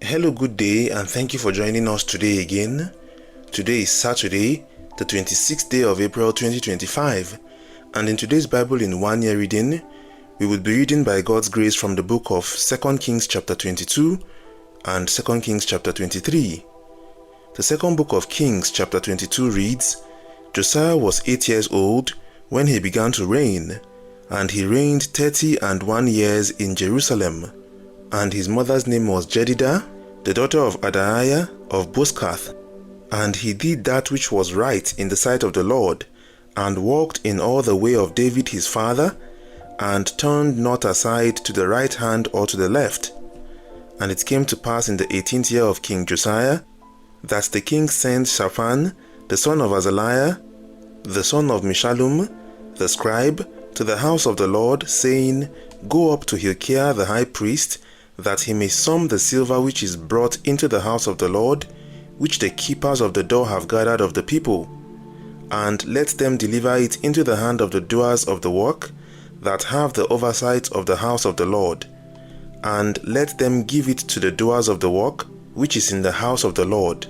Hello, good day, and thank you for joining us today again. Today is Saturday, the 26th day of April 2025, and in today's Bible in 1 year reading, we will be reading by God's grace from the book of 2 Kings chapter 22 and 2 Kings chapter 23. The second book of Kings chapter 22 reads, Josiah was 8 years old when he began to reign, and he reigned 31 years in Jerusalem. And his mother's name was Jedidah, the daughter of Adaiah of Boscath. And he did that which was right in the sight of the Lord, and walked in all the way of David his father, and turned not aside to the right hand or to the left. And it came to pass in the 18th year of King Josiah, that the king sent Shaphan, the son of Azaliah, the son of Meshullam, the scribe, to the house of the Lord, saying, Go up to Hilkiah the high priest, that he may sum the silver which is brought into the house of the Lord, which the keepers of the door have gathered of the people, and let them deliver it into the hand of the doers of the work, that have the oversight of the house of the Lord, and let them give it to the doers of the work, which is in the house of the Lord,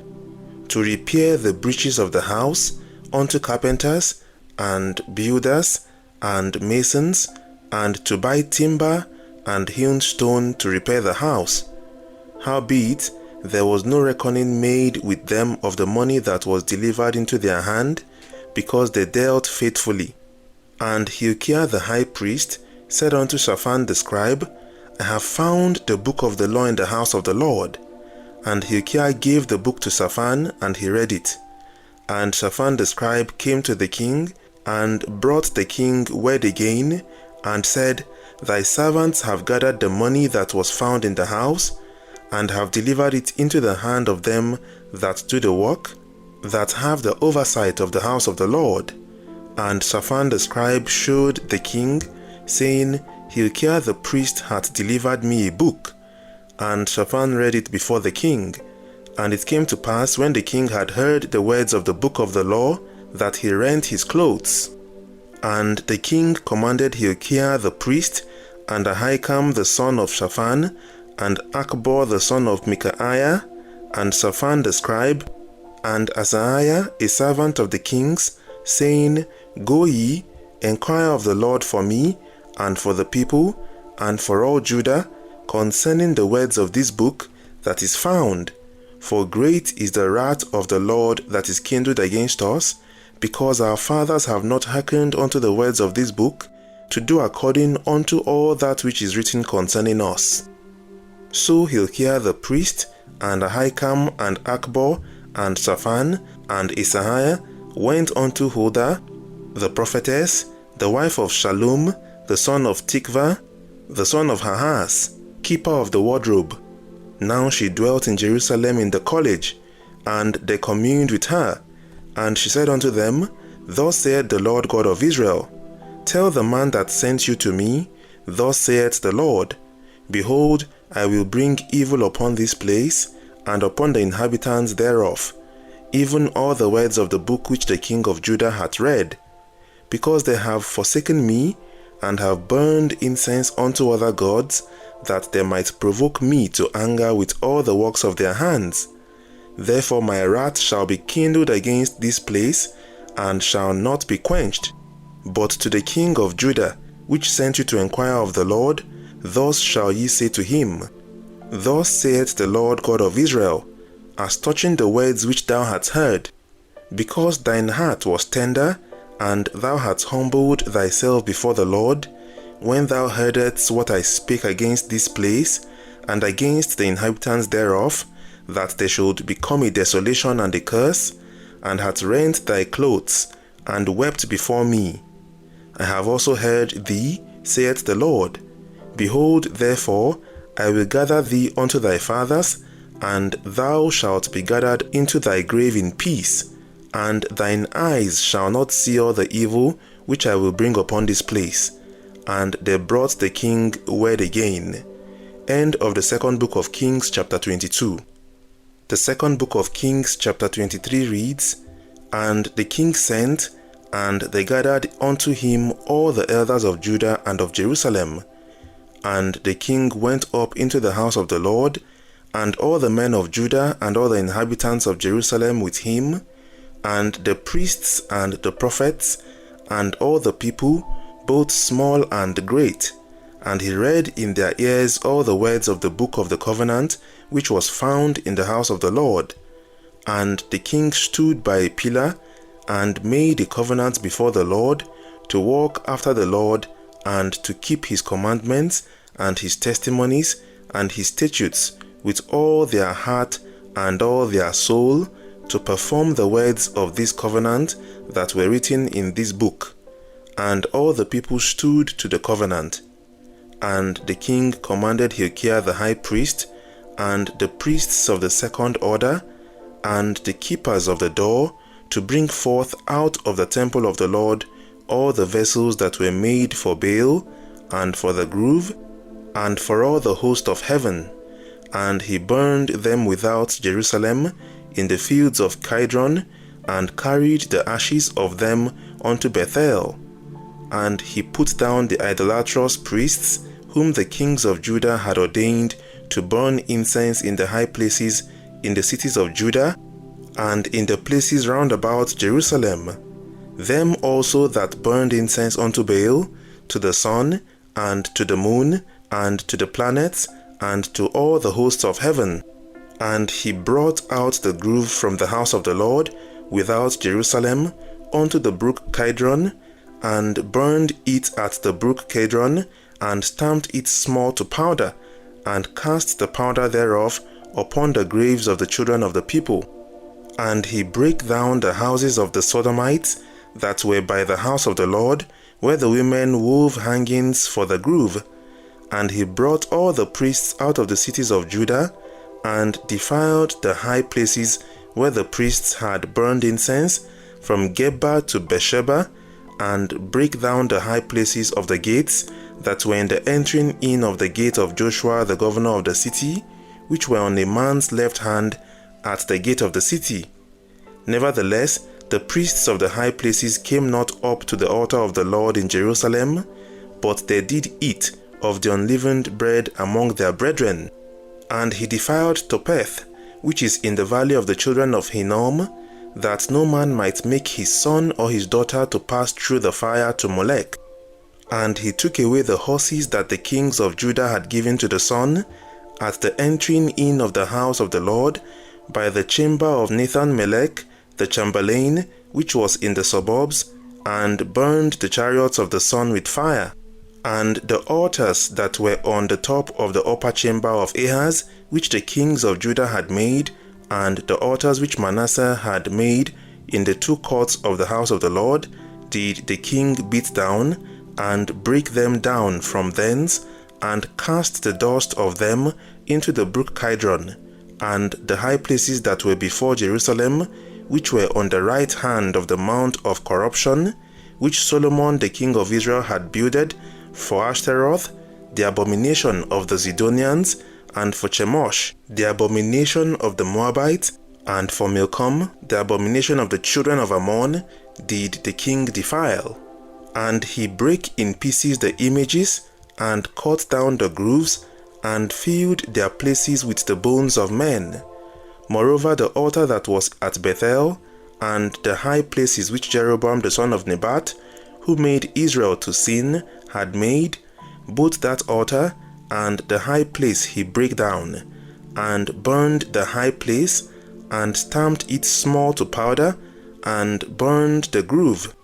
to repair the breaches of the house, unto carpenters, and builders, and masons, and to buy timber, and hewn stone to repair the house. Howbeit, there was no reckoning made with them of the money that was delivered into their hand, because they dealt faithfully. And Hilkiah the high priest said unto Shaphan the scribe, I have found the book of the law in the house of the Lord. And Hilkiah gave the book to Shaphan, and he read it. And Shaphan the scribe came to the king, and brought the king word again, and said, Thy servants have gathered the money that was found in the house, and have delivered it into the hand of them that do the work, that have the oversight of the house of the Lord. And Shaphan the scribe showed the king, saying, Hilkiah the priest hath delivered me a book. And Shaphan read it before the king. And it came to pass, when the king had heard the words of the book of the law, that he rent his clothes. And the king commanded Hilkiah the priest, and Ahikam the son of Shaphan, and Achbor the son of Micaiah, and Shaphan the scribe, and Asaiah a servant of the king's, saying, Go ye, enquire of the Lord for me, and for the people, and for all Judah, concerning the words of this book that is found. For great is the wrath of the Lord that is kindled against us, because our fathers have not hearkened unto the words of this book, to do according unto all that which is written concerning us. So Hilkiah the priest, and Ahikam, and Achbor, and Shaphan, and Asaiah went unto Huldah, the prophetess, the wife of Shallum, the son of Tikvah, the son of Ahaz, keeper of the wardrobe. Now she dwelt in Jerusalem in the college, and they communed with her. And she said unto them, Thus saith the Lord God of Israel, Tell the man that sent you to me, Thus saith the Lord, Behold, I will bring evil upon this place, and upon the inhabitants thereof, even all the words of the book which the king of Judah hath read, because they have forsaken me, and have burned incense unto other gods, that they might provoke me to anger with all the works of their hands. Therefore my wrath shall be kindled against this place, and shall not be quenched. But to the king of Judah, which sent you to enquire of the Lord, thus shall ye say to him, Thus saith the Lord God of Israel, as touching the words which thou hast heard, because thine heart was tender, and thou hast humbled thyself before the Lord, when thou heardest what I spake against this place, and against the inhabitants thereof, that they should become a desolation and a curse, and hast rent thy clothes, and wept before me. I have also heard thee, saith the Lord. Behold, therefore, I will gather thee unto thy fathers, and thou shalt be gathered into thy grave in peace, and thine eyes shall not see all the evil which I will bring upon this place. And they brought the king word again. End of the second book of Kings chapter 22. The second book of Kings chapter 23 reads, And the king sent, and they gathered unto him all the elders of Judah and of Jerusalem. And the king went up into the house of the Lord, and all the men of Judah and all the inhabitants of Jerusalem with him, and the priests and the prophets, and all the people, both small and great. And he read in their ears all the words of the book of the covenant, which was found in the house of the Lord. And the king stood by a pillar, and made a covenant before the Lord, to walk after the Lord, and to keep his commandments, and his testimonies, and his statutes, with all their heart and all their soul, to perform the words of this covenant that were written in this book. And all the people stood to the covenant. And the king commanded Hilkiah the high priest, and the priests of the second order, and the keepers of the door, to bring forth out of the temple of the Lord all the vessels that were made for Baal, and for the grove, and for all the host of heaven. And he burned them without Jerusalem, in the fields of Kidron, and carried the ashes of them unto Bethel. And he put down the idolatrous priests, whom the kings of Judah had ordained to burn incense in the high places in the cities of Judah, and in the places round about Jerusalem, them also that burned incense unto Baal, to the sun, and to the moon, and to the planets, and to all the hosts of heaven. And he brought out the grove from the house of the Lord without Jerusalem unto the brook Kidron, and burned it at the brook Kidron, and stamped it small to powder, and cast the powder thereof upon the graves of the children of the people. And he brake down the houses of the Sodomites that were by the house of the Lord, where the women wove hangings for the grove. And he brought all the priests out of the cities of Judah, and defiled the high places where the priests had burned incense, from Geba to Beersheba, and brake down the high places of the gates that were in the entering in of the gate of Joshua the governor of the city, which were on a man's left hand at the gate of the city. Nevertheless, the priests of the high places came not up to the altar of the Lord in Jerusalem, but they did eat of the unleavened bread among their brethren. And he defiled Topheth, which is in the valley of the children of Hinnom, that no man might make his son or his daughter to pass through the fire to Molech. And he took away the horses that the kings of Judah had given to the sun, at the entering in of the house of the Lord, by the chamber of Nathan-melech, the chamberlain, which was in the suburbs, and burned the chariots of the sun with fire. And the altars that were on the top of the upper chamber of Ahaz, which the kings of Judah had made, and the altars which Manasseh had made in the two courts of the house of the Lord, did the king beat down, and break them down from thence, and cast the dust of them into the brook Kidron, and the high places that were before Jerusalem, which were on the right hand of the mount of corruption, which Solomon the king of Israel had builded for Ashtaroth, the abomination of the Zidonians, and for Chemosh, the abomination of the Moabites, and for Milcom, the abomination of the children of Ammon, did the king defile. And he brake in pieces the images, and cut down the groves, and filled their places with the bones of men. Moreover, the altar that was at Bethel, and the high places which Jeroboam the son of Nebat, who made Israel to sin, had made, both that altar and the high place he brake down, and burned the high place, and stamped it small to powder, and burned the grove.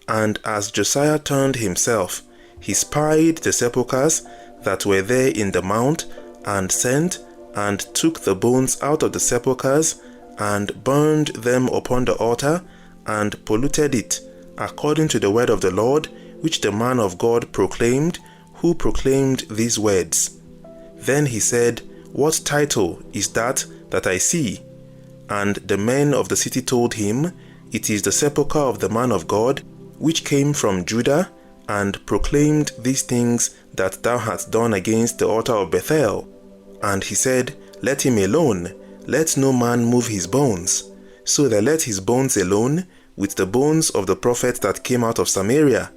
And as Josiah turned himself, he spied the sepulchres that were there in the mount, and sent, and took the bones out of the sepulchres, and burned them upon the altar, and polluted it, according to the word of the Lord, which the man of God proclaimed, who proclaimed these words. Then he said, "What title is that I see?" And the men of the city told him, "It is the sepulchre of the man of God, which came from Judah, and proclaimed these things that thou hast done against the altar of Bethel." And he said, "Let him alone, let no man move his bones." So they let his bones alone, with the bones of the prophets that came out of Samaria,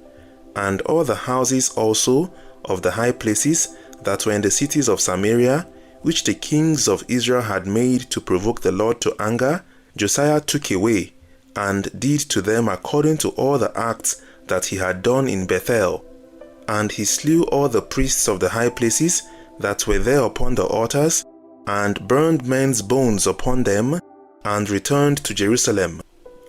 and all the houses also of the high places that were in the cities of Samaria, which the kings of Israel had made to provoke the Lord to anger, Josiah took away, and did to them according to all the acts that he had done in Bethel. And he slew all the priests of the high places that were there upon the altars, and burned men's bones upon them, and returned to Jerusalem.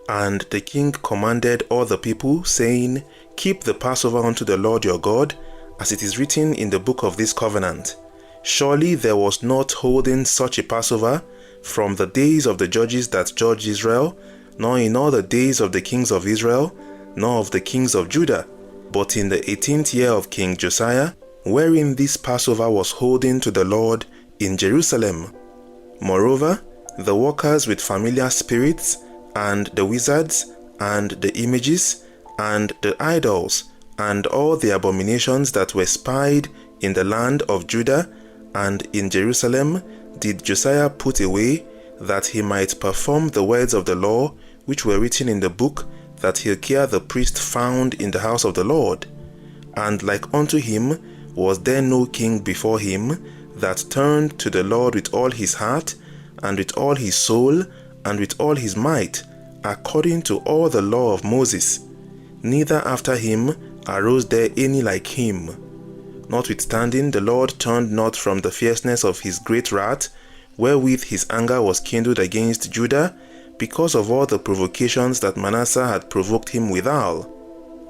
And the king commanded all the people, saying, Keep the Passover unto the Lord your God, as it is written in the book of this covenant. Surely there was not holding such a Passover from the days of the judges that judged Israel, nor in all the days of the kings of Israel, nor of the kings of Judah, but in the 18th year of King Josiah, wherein this Passover was holding to the Lord in Jerusalem. Moreover, the workers with familiar spirits, and the wizards, and the images, and the idols, and all the abominations that were spied in the land of Judah and in Jerusalem, did Josiah put away, that he might perform the words of the law which were written in the book that Hilkiah the priest found in the house of the Lord. And like unto him was there no king before him that turned to the Lord with all his heart, and with all his soul, and with all his might, according to all the law of Moses. Neither after him arose there any like him. Notwithstanding, the Lord turned not from the fierceness of his great wrath, wherewith his anger was kindled against Judah, because of all the provocations that Manasseh had provoked him withal.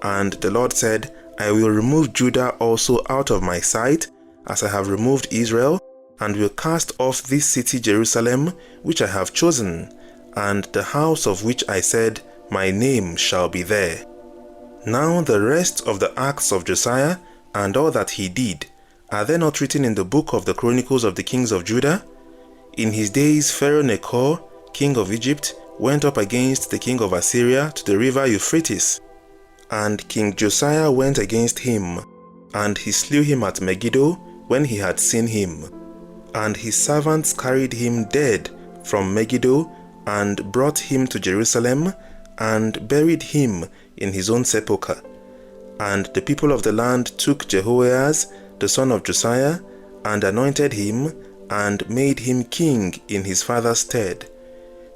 And the Lord said, I will remove Judah also out of my sight, as I have removed Israel, and will cast off this city Jerusalem, which I have chosen, and the house of which I said, My name shall be there. Now the rest of the acts of Josiah, and all that he did, are they not written in the book of the Chronicles of the kings of Judah? In his days Pharaoh Necho, king of Egypt, went up against the king of Assyria to the river Euphrates. And King Josiah went against him, and he slew him at Megiddo when he had seen him. And his servants carried him dead from Megiddo, and brought him to Jerusalem, and buried him in his own sepulchre. And the people of the land took Jehoahaz, the son of Josiah, and anointed him, and made him king in his father's stead.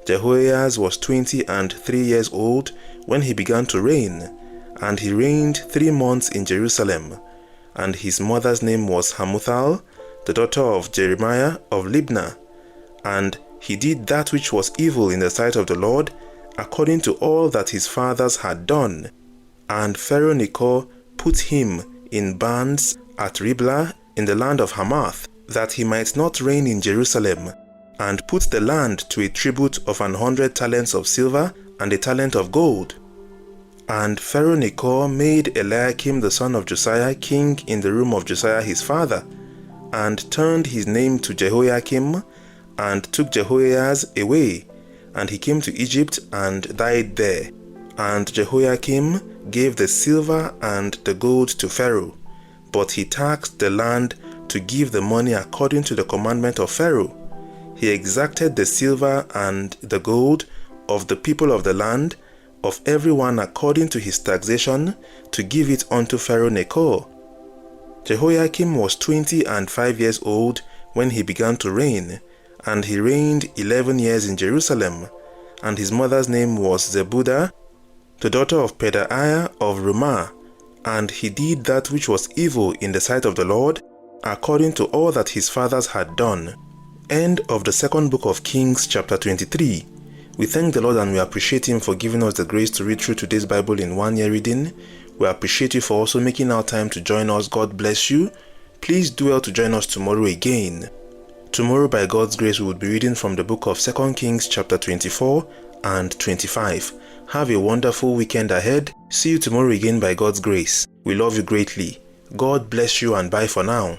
Jehoahaz was 23 years old when he began to reign, and he reigned 3 months in Jerusalem. And his mother's name was Hamuthal, the daughter of Jeremiah of Libnah. And he did that which was evil in the sight of the Lord, according to all that his fathers had done. And Pharaoh Necho put him in bands at Riblah in the land of Hamath, that he might not reign in Jerusalem, and put the land to a tribute of 100 talents of silver and a talent of gold. And Pharaoh Necho made Eliakim the son of Josiah king in the room of Josiah his father, and turned his name to Jehoiakim, and took Jehoahaz away, and he came to Egypt and died there. And Jehoiakim gave the silver and the gold to Pharaoh, but he taxed the land to give the money according to the commandment of Pharaoh. He exacted the silver and the gold of the people of the land, of every one according to his taxation, to give it unto Pharaoh Necho. Jehoiakim was 25 years old when he began to reign, and he reigned 11 years in Jerusalem. And his mother's name was Zebudah, the daughter of Pedaiah of Rumah. And he did that which was evil in the sight of the Lord, according to all that his fathers had done. End of the second book of Kings, chapter 23. We thank the Lord and we appreciate him for giving us the grace to read through today's Bible in 1 year reading. We appreciate you for also making our time to join us. God bless you. Please do well to join us tomorrow again. Tomorrow, by God's grace, we will be reading from the book of 2 Kings chapter 24 and 25. Have a wonderful weekend ahead. See you tomorrow again by God's grace. We love you greatly. God bless you and bye for now.